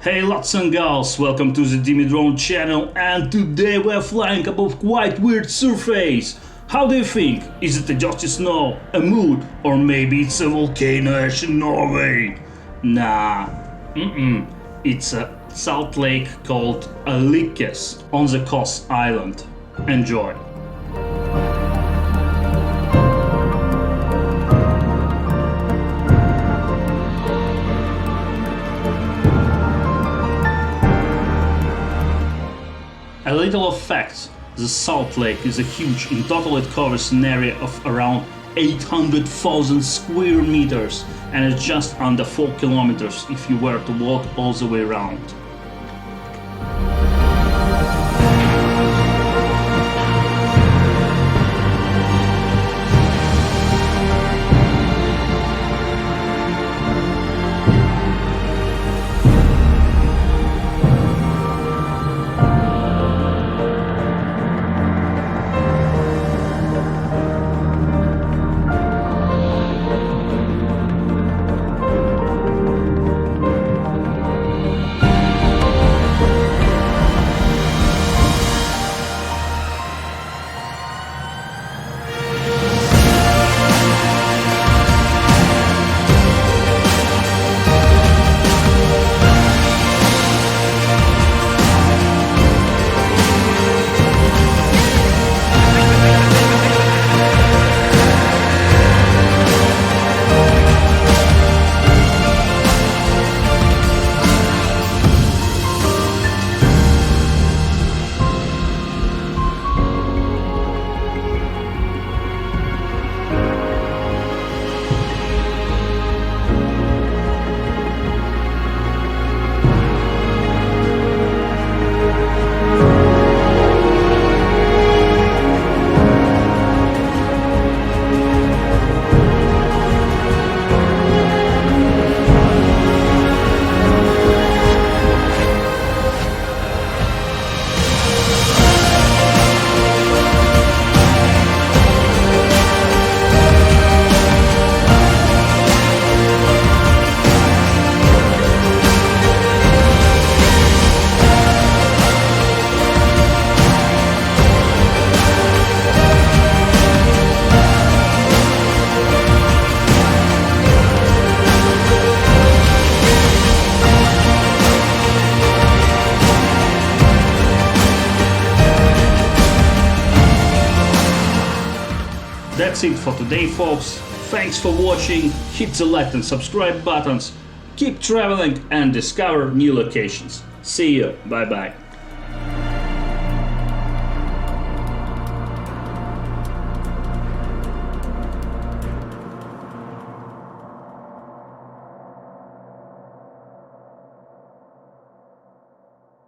Hey lads and gals, welcome to the Dimidrone channel, and today we're flying above quite weird surface. How do you think? Is it just snow, a mood, or maybe it's a volcano ash in Norway? Nah, it's a salt lake called Alikes on the Kos Island. Enjoy. A little of facts, the Salt Lake is a huge, in total it covers an area of around 800,000 square meters and it's just under 4 kilometers if you were to walk all the way around. That's it for today, folks. Thanks for watching, hit the like and subscribe buttons, keep traveling and discover new locations. See you, bye bye.